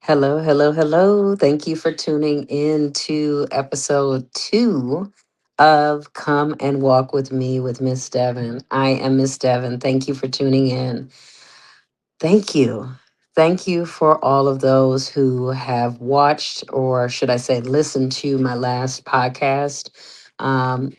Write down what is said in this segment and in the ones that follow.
Hello, hello, hello. Thank you for tuning in to episode 2 of Come and Walk with Me with Miss Devin. I am Miss Devin. Thank you for tuning in. Thank you. Thank you for all of those who have watched, or should I say, listened to my last podcast.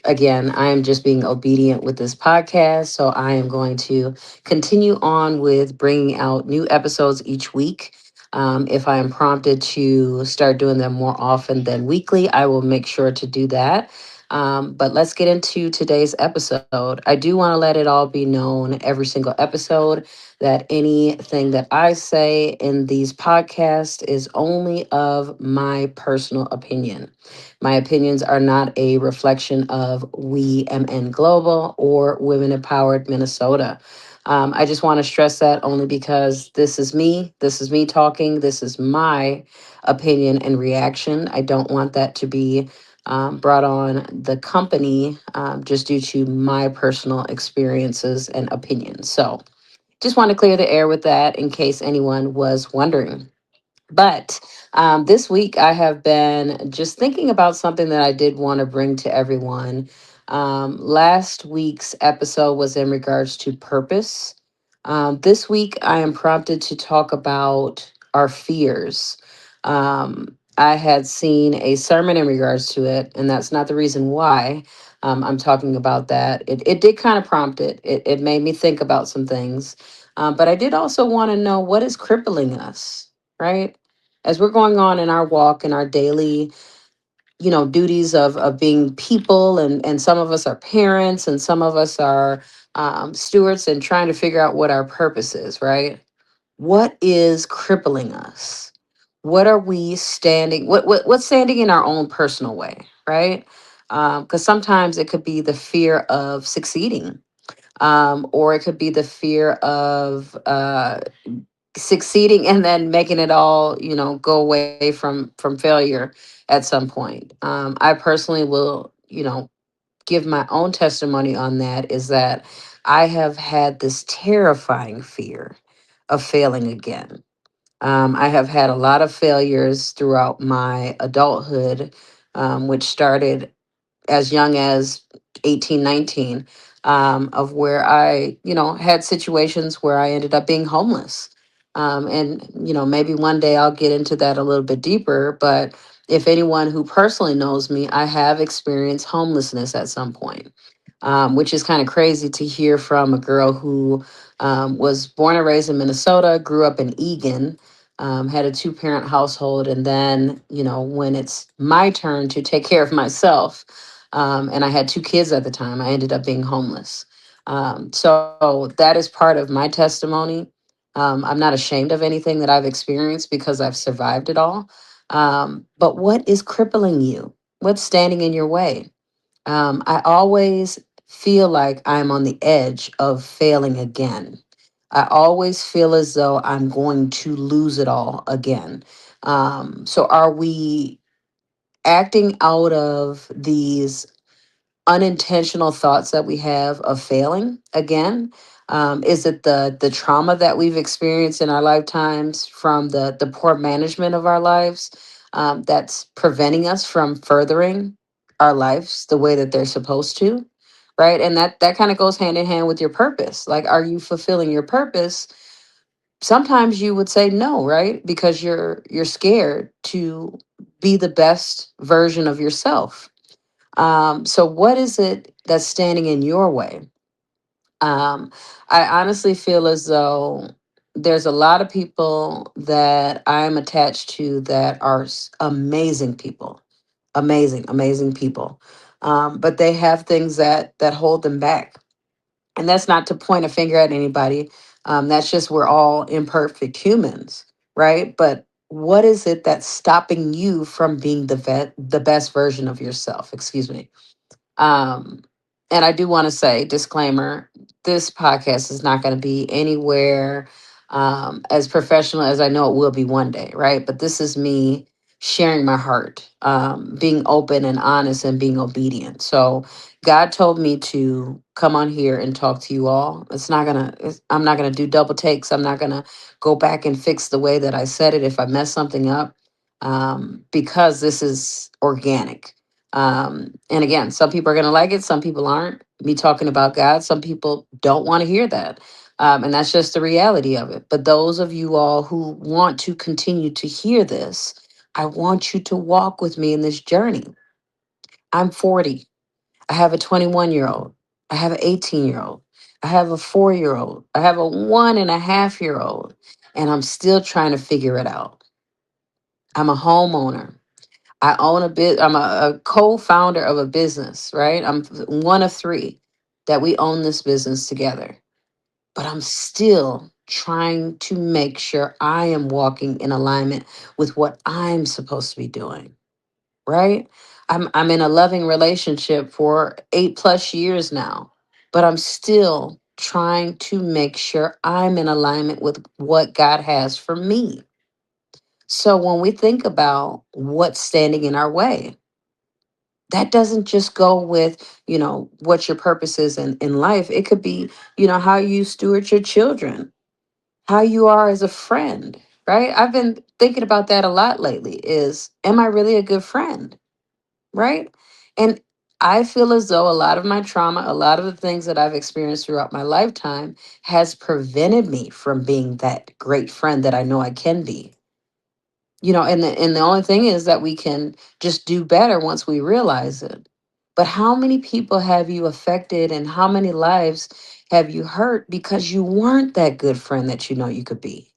Again, I am just being obedient with this podcast. So I am going to continue on with bringing out new episodes each week. If I am prompted to start doing them more often than weekly, I will make sure to do that. But let's get into today's episode. I do want to let it all be known every single episode that anything that I say in these podcasts is only of my personal opinion. My opinions are not a reflection of We MN Global or Women Empowered Minnesota. I just want to stress that only because this is me. This is me talking. This is my opinion and reaction. I don't want that to be brought on the company just due to my personal experiences and opinions. So, just want to clear the air with that in case anyone was wondering. But this week, I have been just thinking about something that I did want to bring to everyone. Last week's episode was in regards to purpose. This week, I am prompted to talk about our fears. I had seen a sermon in regards to it, and that's not the reason why I'm talking about that. It did kind of prompt it. It made me think about some things. But I did also want to know what is crippling us, right? As we're going on in our walk and our daily, duties of being people, and some of us are parents and some of us are stewards and trying to figure out what our purpose is, right? What is crippling us? What are we standing, what's standing in our own personal way, right? Because sometimes it could be the fear of succeeding, or it could be the fear of succeeding and then making it all go away from failure at some point. I personally will give my own testimony on that, is that I have had this terrifying fear of failing again. I have had a lot of failures throughout my adulthood, which started as young as 18, 19, of where I, had situations where I ended up being homeless. And, maybe one day I'll get into that a little bit deeper. But if anyone who personally knows me, I have experienced homelessness at some point, which is kind of crazy to hear from a girl who was born and raised in Minnesota, grew up in Egan. Had a two-parent household, and then when it's my turn to take care of myself, and I had two kids at the time, I ended up being homeless. So that is part of my testimony. I'm not ashamed of anything that I've experienced because I've survived it all. But what is crippling you? What's standing in your way? I always feel like I'm on the edge of failing again. I always feel as though I'm going to lose it all again. So, are we acting out of these unintentional thoughts that we have of failing again? Is it the trauma that we've experienced in our lifetimes from the poor management of our lives, that's preventing us from furthering our lives the way that they're supposed to, right? And that kind of goes hand in hand with your purpose. Like, are you fulfilling your purpose? Sometimes you would say no, right? Because you're scared to be the best version of yourself. So what is it that's standing in your way? Um, I honestly feel as though there's a lot of people that I'm attached to that are amazing people, amazing, amazing people. But they have things that hold them back, and that's not to point a finger at anybody. That's just, we're all imperfect humans, right? But what is it that's stopping you from being the best version of yourself? Excuse me. um, and I do want to say, disclaimer, this podcast is not going to be anywhere as professional as I know it will be one day, right? But this is me sharing my heart, being open and honest and being obedient. So God told me to come on here and talk to you all. I'm not gonna do double takes. I'm not gonna go back and fix the way that I said it if I mess something up, because this is organic. And again, some people are gonna like it, some people aren't. Me talking about God, some people don't want to hear that. And that's just the reality of it. But those of you all who want to continue to hear this, I want you to walk with me in this journey. I'm 40. I have a 21-year old. I have an 18-year old. I have a 4-year old. I have a 1.5-year old. And I'm still trying to figure it out. I'm a homeowner. I own a bit. I'm a co-founder of a business, right? I'm one of three that we own this business together. But I'm still trying to make sure I am walking in alignment with what I'm supposed to be doing, right? I'm in a loving relationship for 8+ years now, but I'm still trying to make sure I'm in alignment with what God has for me. So when we think about what's standing in our way, that doesn't just go with, what your purpose is in life. It could be, how you steward your children, how you are as a friend, right? I've been thinking about that a lot lately is, am I really a good friend? Right? And I feel as though a lot of my trauma, a lot of the things that I've experienced throughout my lifetime has prevented me from being that great friend that I know I can be. And the only thing is that we can just do better once we realize it. But how many people have you affected and how many lives have you hurt because you weren't that good friend that you know you could be?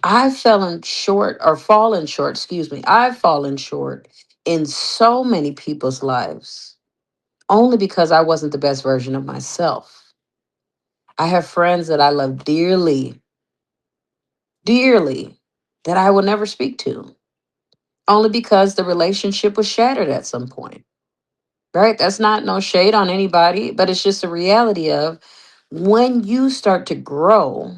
Fallen short, excuse me. I've fallen short in so many people's lives only because I wasn't the best version of myself. I have friends that I love dearly, dearly, that I will never speak to only because the relationship was shattered at some point, right? That's not no shade on anybody, but it's just a reality of when you start to grow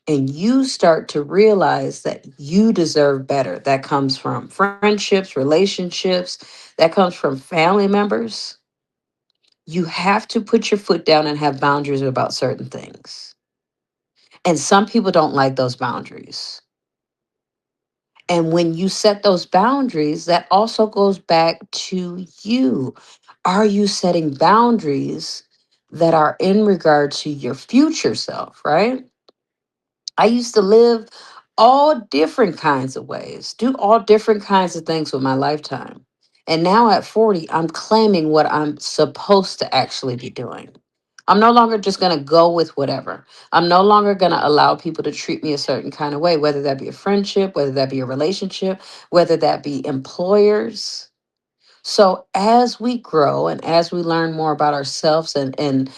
and you start to realize that you deserve better. That comes from friendships, relationships, that comes from family members. You have to put your foot down and have boundaries about certain things. And some people don't like those boundaries. And when you set those boundaries, that also goes back to you. Are you setting boundaries that are in regard to your future self, right? I used to live all different kinds of ways, do all different kinds of things with my lifetime. And now at 40, I'm claiming what I'm supposed to actually be doing. I'm no longer just going to go with whatever. I'm no longer going to allow people to treat me a certain kind of way, whether that be a friendship, whether that be a relationship, whether that be employers. So as we grow and as we learn more about ourselves and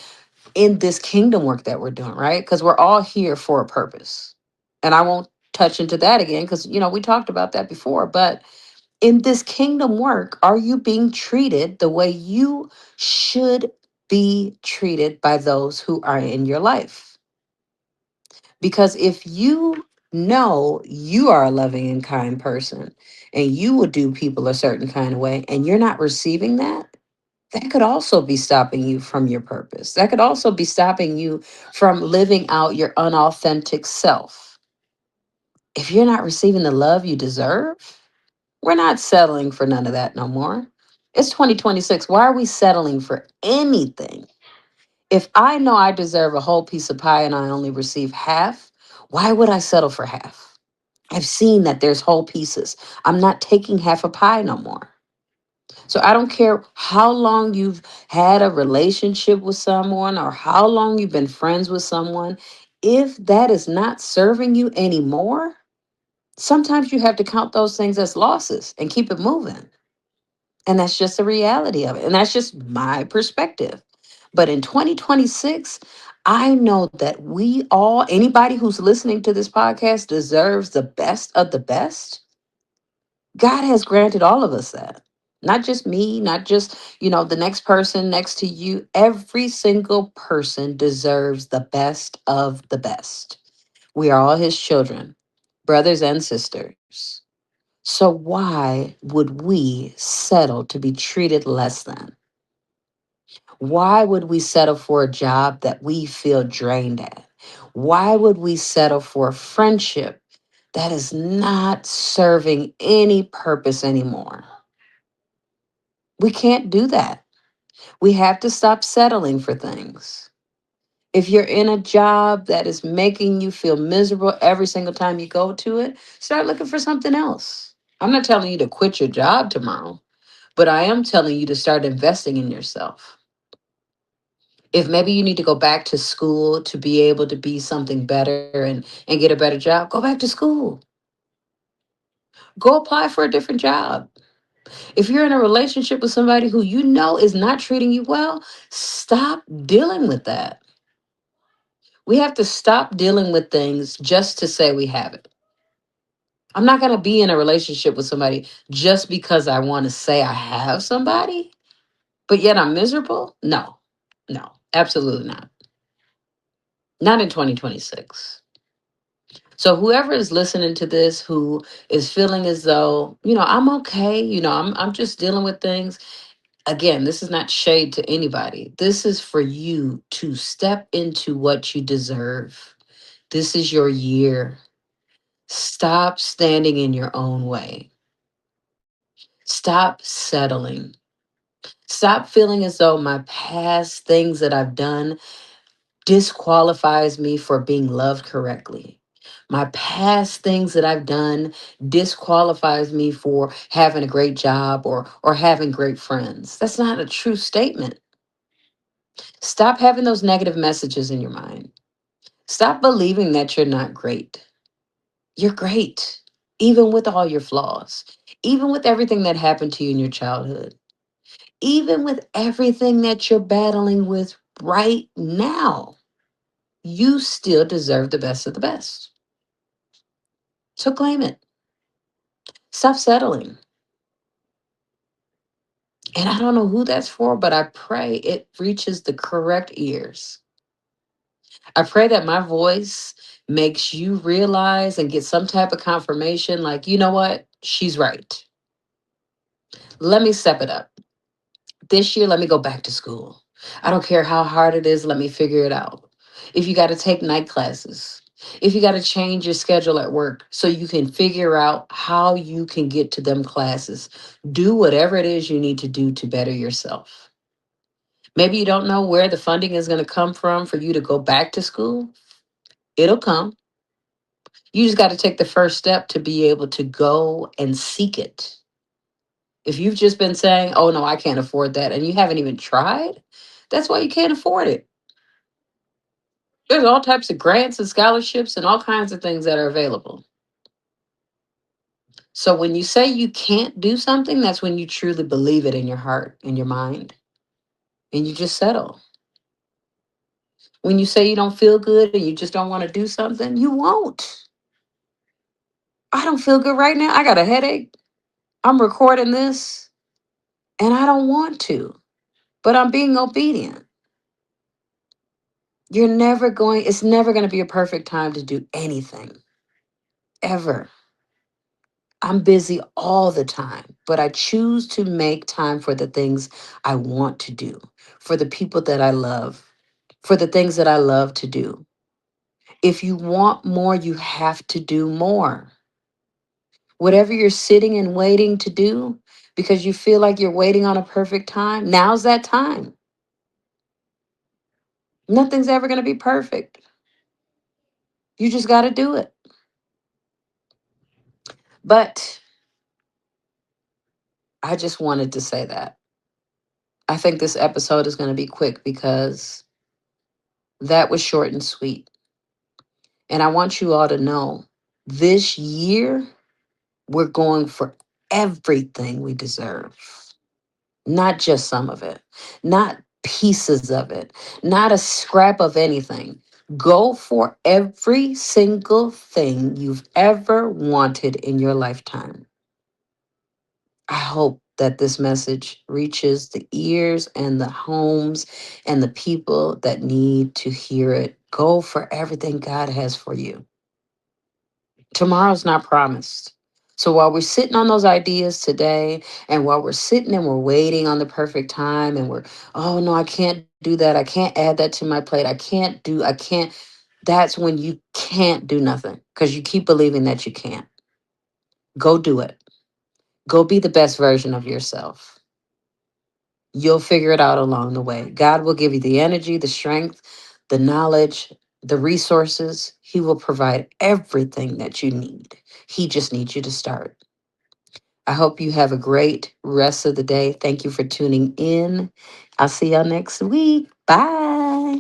in this kingdom work that we're doing, right? Because we're all here for a purpose. And I won't touch into that again because, we talked about that before. But in this kingdom work, are you being treated the way you should be treated by those who are in your life? Because if you know you are a loving and kind person and you will do people a certain kind of way and you're not receiving that, that could also be stopping you from your purpose. That could also be stopping you from living out your unauthentic self. If you're not receiving the love you deserve, we're not settling for none of that no more. It's 2026. Why are we settling for anything? If I know I deserve a whole piece of pie and I only receive half, why would I settle for half? I've seen that there's whole pieces. I'm not taking half a pie no more. So I don't care how long you've had a relationship with someone or how long you've been friends with someone. If that is not serving you anymore, sometimes you have to count those things as losses and keep it moving. And that's just the reality of it. And that's just my perspective. But in 2026, I know that anybody who's listening to this podcast deserves the best of the best. God has granted all of us that. Not just me, not just, the next person next to you. Every single person deserves the best of the best. We are all his children, brothers and sisters. So why would we settle to be treated less than? Why would we settle for a job that we feel drained at? Why would we settle for a friendship that is not serving any purpose anymore? We can't do that. We have to stop settling for things. If you're in a job that is making you feel miserable every single time you go to it, start looking for something else. I'm not telling you to quit your job tomorrow, but I am telling you to start investing in yourself. If maybe you need to go back to school to be able to be something better and get a better job, go back to school. Go apply for a different job. If you're in a relationship with somebody who you know is not treating you well, stop dealing with that. We have to stop dealing with things just to say we have it. I'm not going to be in a relationship with somebody just because I want to say I have somebody, but yet I'm miserable. No, no, absolutely not. Not in 2026. So whoever is listening to this who is feeling as though, I'm okay, I'm just dealing with things. Again, this is not shade to anybody. This is for you to step into what you deserve. This is your year. Stop standing in your own way. Stop settling. Stop feeling as though my past things that I've done disqualifies me for being loved correctly. My past things that I've done disqualifies me for having a great job or having great friends. That's not a true statement. Stop having those negative messages in your mind. Stop believing that you're not great. You're great, even with all your flaws, even with everything that happened to you in your childhood, even with everything that you're battling with right now. You still deserve the best of the best. So claim it. Stop settling. And I don't know who that's for, but I pray it reaches the correct ears. I pray that my voice makes you realize and get some type of confirmation like, you know what? She's right. Let me step it up. This year, let me go back to school. I don't care how hard it is, let me figure it out. If you got to take night classes, if you got to change your schedule at work so you can figure out how you can get to them classes, do whatever it is you need to do to better yourself. Maybe you don't know where the funding is going to come from for you to go back to school. It'll come. You just got to take the first step to be able to go and seek it. If you've just been saying, oh no, I can't afford that, and you haven't even tried, that's why you can't afford it. There's all types of grants and scholarships and all kinds of things that are available. So when you say you can't do something, that's when you truly believe it in your heart, in your mind, and you just settle. When you say you don't feel good and you just don't want to do something, you won't. I don't feel good right now. I got a headache. I'm recording this and I don't want to, but I'm being obedient. It's never going to be a perfect time to do anything, ever. I'm busy all the time, but I choose to make time for the things I want to do, for the people that I love, for the things that I love to do. If you want more, you have to do more. Whatever you're sitting and waiting to do because you feel like you're waiting on a perfect time, now's that time. Nothing's ever going to be perfect. You just got to do it. But I just wanted to say that. I think this episode is going to be quick because that was short and sweet. And I want you all to know this year, we're going for everything we deserve, not just some of it, not pieces of it, not a scrap of anything. Go for every single thing you've ever wanted in your lifetime. I hope that this message reaches the ears and the homes and the people that need to hear it. Go for everything God has for you. Tomorrow's not promised. So while we're sitting on those ideas today, and while we're sitting and we're waiting on the perfect time, and we're, oh no, I can't do that. I can't add that to my plate. I can't. That's when you can't do nothing because you keep believing that you can't. Go do it. Go be the best version of yourself. You'll figure it out along the way. God will give you the energy, the strength, the knowledge, the resources. He will provide everything that you need. He just needs you to start. I hope you have a great rest of the day. Thank you for tuning in. I'll see y'all next week. Bye.